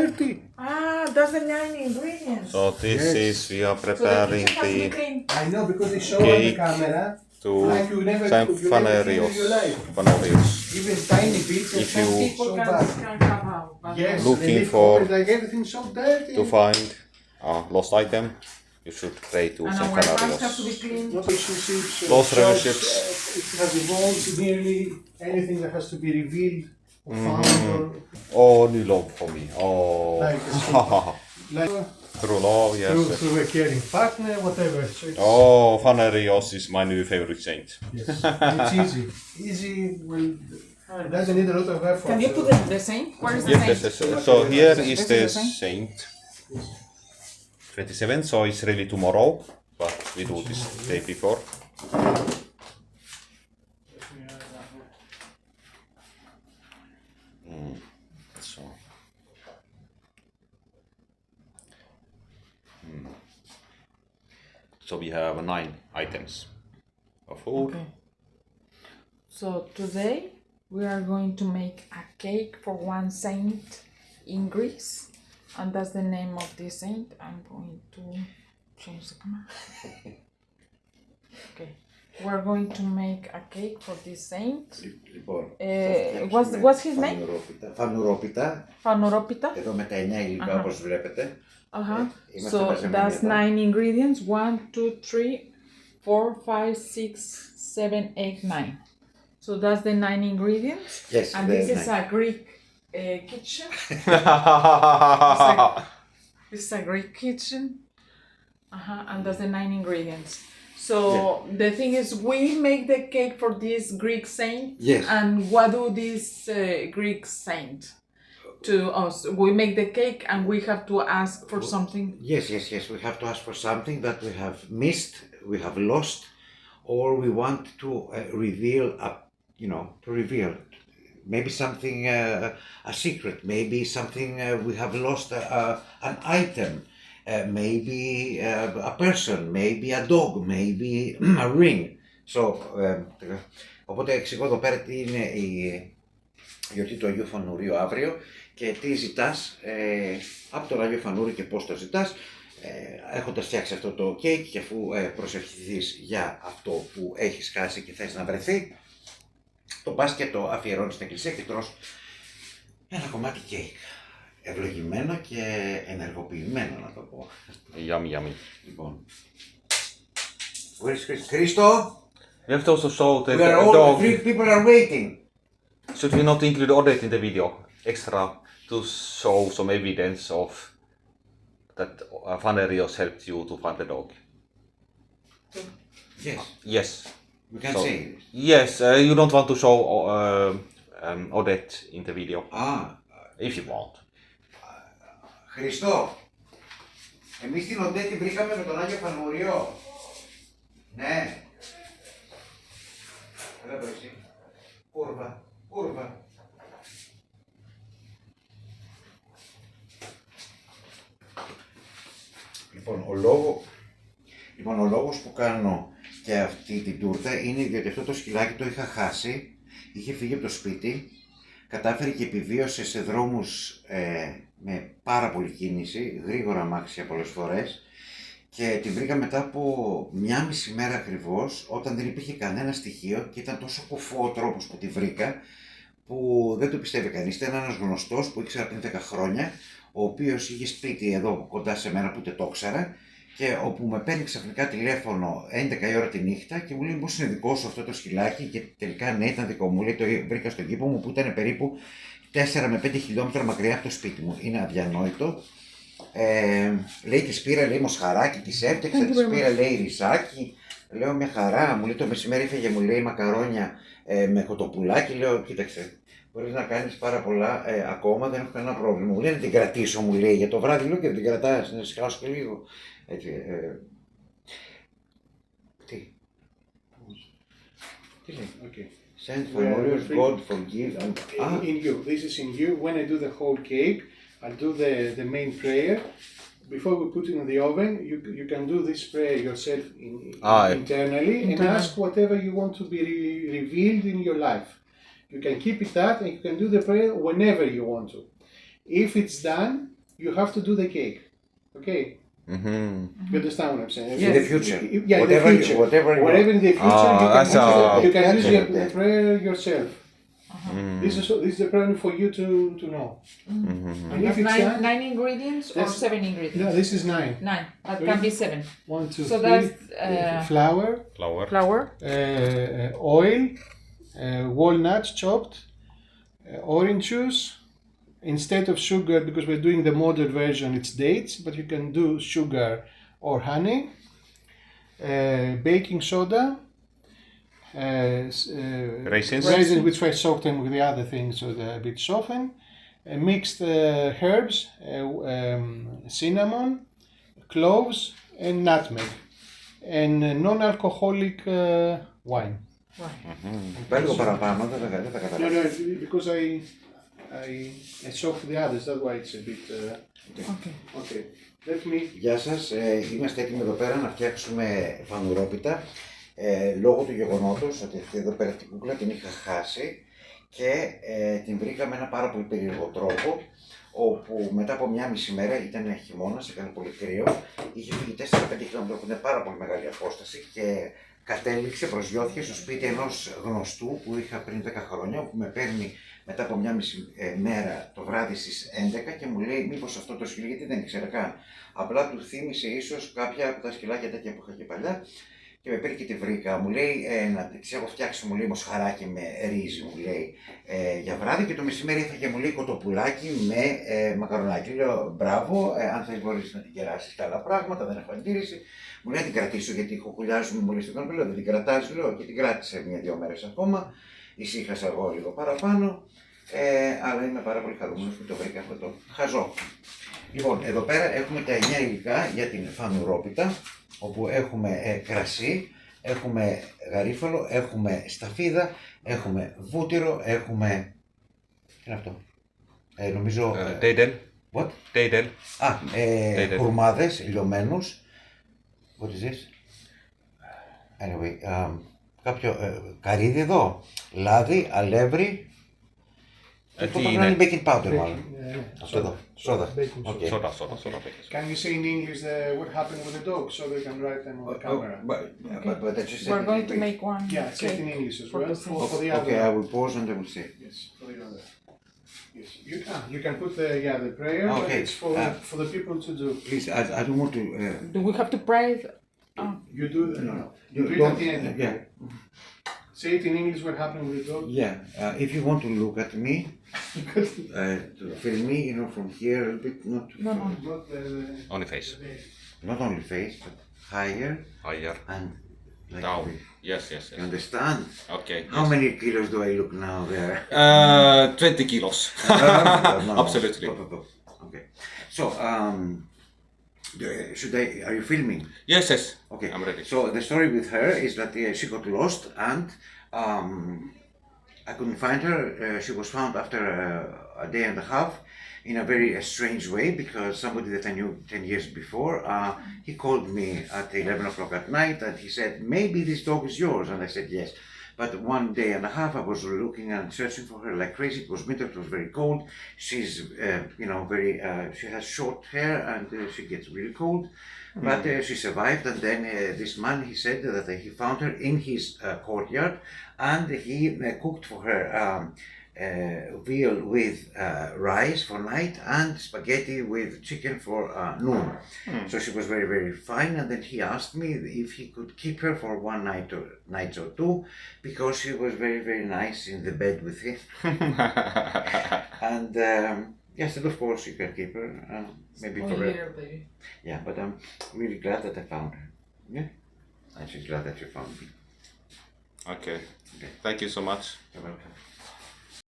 dirty. Ah, that's the 9 ingredients. So this Yes. is, we are So the preparing kitchen has to be the clean. I know because they show on the Cake camera. to Like you never San could- you never clean in your life. Fanourios. Even tiny bits. If you People so can bad. have out. But Yes, Looking they leave for- comments like everything's so dirty. To find a lost item, you should pray to And San our hands have to Fanourios. be clean. Relationships, Lost jobs, relationships. It has evolved to nearly anything that has to be revealed or found or Oh, new love for me. Oh, like true love, yes. through a caring partner, whatever. So it's, Oh, Fanourios is my new favorite saint. yes. And it's easy. Easy, well, it doesn't need a lot of effort. Can you put it the same? Where is the Yes, same? yes, yes. So here is Is it the the same? saint. 27, so it's really tomorrow, but we do this day before. So. So we have 9 items of food. Okay. So today we are going to make a cake for one saint in Greece, and that's the name of this saint. I'm going to change the camera. Okay, we're going to make a cake for this saint. Λοιπόν, What's his name? Φανουρόπιτα. Fanoropita. Εδώ με τα 9 υλικά όπως βλέπετε. Uh-huh. Είμαστε So μαζεμένοι that's εδώ. 9 ingredients. 1, 2, 3, 4, 5, 6, 7, 8, 9. So that's the 9 ingredients. Yes, And the this is 9. a Greek kitchen. This is a Greek kitchen. And that's the 9 ingredients. So the thing is, we make the cake for this Greek saint. Yes. And what do this Greek saint to us? We make the cake and we have to ask for something. Yes, yes, yes. We have to ask for something that we have missed, we have lost, or we want to reveal, to reveal maybe something, a secret, maybe something we have lost, an item, maybe a person, maybe a dog, maybe a ring. So, οπότε εξηγώ εδώ πέρα τι είναι η γιορτή του Αγίου Φανουρίου αύριο και τι ζητάς από τον Άγιο Φανούριο και πώς το ζητάς, έχοντας φτιάξει αυτό το κέικ και αφού προσευχηθείς για αυτό που έχεις χάσει και θες να βρεθεί, το πας και το αφιερώνεις στην εκκλησία και τρως ένα κομμάτι κέικ. Ευλογημένο και ενεργοποιημένο, να το πω. Yummy, yummy. Λοιπόν, where is Χρήστο? We have to also show the We are all, dog. 3 people are waiting. Should we not include Odette in the video? Extra to show some evidence of that Fanourios helped you to find the dog. Yes, Yes. we can So- say this. Yes, you don't want to show Odette in the video, if you want. Χριστό, εμείς την Odette την βρήκαμε με τον Άγιο Φανούριο. Ναι. Έλα εδώ εσύ. Κούρβα, κούρβα. Λοιπόν, ο λόγος που κάνω και αυτή την τούρτα είναι διότι αυτό το σκυλάκι το είχα χάσει, είχε φύγει από το σπίτι, κατάφερε και επιβίωσε σε δρόμους με πάρα πολλή κίνηση, γρήγορα αμάξια πολλές φορές και την βρήκα μετά από 1,5 μέρα ακριβώς, όταν δεν υπήρχε κανένα στοιχείο και ήταν τόσο κουφό ο τρόπος που τη βρήκα που δεν το πιστεύει κανείς. Ήταν ένας γνωστός που ήξερα πριν 10 χρόνια, ο οποίος είχε σπίτι εδώ κοντά σε μένα που ούτε το ήξερα και όπου με παίρνει ξαφνικά τηλέφωνο 11 η ώρα τη νύχτα και μου λέει πώς είναι δικό σου αυτό το σκυλάκι και τελικά ναι ήταν δικό μου, λέει το βρήκα στον κήπο μου που ήταν περίπου 4 με 5 χιλιόμετρα μακριά από το σπίτι μου. Είναι αδιανόητο. Λέει της πήρα, λέει μοσχαράκι, της έφτιαξα, της πήρα, λέει ριζάκι. Λέω μια χαρά, μου λέει το μεσημέρι έφεγε, μου λέει μακαρόνια με κοτοπουλάκι. Λέω κοίταξε, μπορείς να κάνεις πάρα πολλά ακόμα, δεν έχω κανένα πρόβλημα. Μου λέει να την κρατήσω, μου λέει για το βράδυ, λέω και δεν την κρατάς, να σκάσω και λίγο. Έτσι, τι λέει, Okay. Saint Fanourios, God forgive. In you. This is in you. When I do the whole cake, I'll do the main prayer. Before we put it in the oven, you can do this prayer yourself internally and ask whatever you want to be revealed in your life. You can keep it that and you can do the prayer whenever you want to. If it's done, you have to do the cake. Okay? Mm-hmm. You understand what I'm saying? In the future. Yeah, Whatever in you- the future. whatever you- Whatever in the future, that's you can use that's the prayer yourself. This is the prayer for you to know. And if it's done, Nine ingredients or Yes. 7 ingredients? no, this is 9. 9. That can be 7. 1, 2, So 3. that's, Flour, Flour. oil, walnuts chopped, orange juice. Instead of sugar, because we're doing the modern version, it's dates, but you can do sugar or honey, baking soda, Raisins. which I soak them with the other things so they're a bit softened, mixed herbs, cinnamon, cloves, and nutmeg, and non-alcoholic wine. Πάλι λίγο παραπάνω, δεν τα No, καταλαβαίνω. no, because I soaked the others, that's why it's a bit. Okay. Okay, let me. Γεια σας, είμαστε έτοιμοι εδώ πέρα να φτιάξουμε φανουρόπιτα. Λόγω του γεγονότος ότι αυτή εδώ πέρα την κούκλα την είχα χάσει και την βρήκα με ένα πάρα πολύ περίεργο τρόπο, όπου μετά από μια μισή μέρα, ήταν χειμώνας, έκανε πολύ κρύο, είχε φύγει 4-5 χιλιόμετρα που είναι πάρα πολύ μεγάλη απόσταση και κατέληξε, προσγειώθηκε στο σπίτι ενός γνωστού που είχα πριν 10 χρόνια, που με παίρνει μετά από μια μισή μέρα το βράδυ στις 11 και μου λέει μήπως αυτό το σκυλί, γιατί δεν ήξερα καν. Απλά του θύμισε ίσως κάποια από τα σκυλάκια τέτοια που είχα και παλιά και με πήρε και τη βρήκα. Μου λέει να της έχω φτιάξει, μου λέει, μοσχαράκι με ρύζι, μου λέει, για βράδυ και το μεσημέρι έφαγε, μου λέει, κοτοπουλάκι με μακαρονάκι. Λέω μπράβο, αν θες μπορείς να την κεράσεις και άλλα πράγματα, δεν έχω αντίρρηση. Μου λέει να την κρατήσω γιατί χοκουλιάζουμε μόλις την κάνω, λέω δεν την κρατάς, λέω, και την κράτησε 1-2 μέρες ακόμα. Ησύχασα εγώ λίγο παραπάνω, αλλά είμαι πάρα πολύ χαρούμενος που το βρήκα αυτό το χαζό. Λοιπόν, εδώ πέρα έχουμε τα 9 υλικά για την φανουρόπιτα, όπου έχουμε κρασί, έχουμε γαρίφαλο, έχουμε σταφίδα, έχουμε βούτυρο, έχουμε... Τι είναι αυτό? Νομίζω... Deidel. What? Deidel. Χουρμάδες λιωμένους. What is this? Anyway, κάποιο καρύδι εδώ, λάδι, αλεύρι. Αυτό πρέπει να είναι baking powder μάλλον. Αυτό εδώ, σόδα. Okay. Soda. Can you say in English what happened with the dog so they can write them on the camera? But that you said We're going to make one Yeah, say it in cake English as for well. the For the other. Okay, I will pause and I will say. Yes, for the other. Yes, you can put the prayer. But Okay. it's for the people to do. Please, I don't want to... Do we have to pray? You do no. You do it at the end. Yeah. Say it in English. What happened with the dog? Yeah, if you want to look at me, to film me, you know, from here a little bit, not No. Not the Only face. not only face, but higher Higher. and like Down. this. Yes. You understand? Okay. How many kilos do I look now there? 20 kilos. No. Absolutely. Stop. Okay. So, are you filming? Yes. Okay. I'm ready. So the story with her is that she got lost and I couldn't find her. She was found after a day and a half in a very strange way because somebody that I knew 10 years before, he called me at 11 o'clock at night and he said, maybe this dog is yours. And I said, yes. But 1 day and a half I was looking and searching for her like crazy. It was winter, it was very cold. She's, she has short hair and she gets really cold. But she survived, and then this man, he said that he found her in his courtyard and he cooked for her veal with rice for night and spaghetti with chicken for noon. So she was very, very fine, and then he asked me if he could keep her for one night or two because she was very, very nice in the bed with him. And yes, and of course you can keep her, maybe forever. Baby. Yeah, but I'm really glad that I found her. Yeah, and she's glad that you found me. Okay. Thank you so much. You're welcome.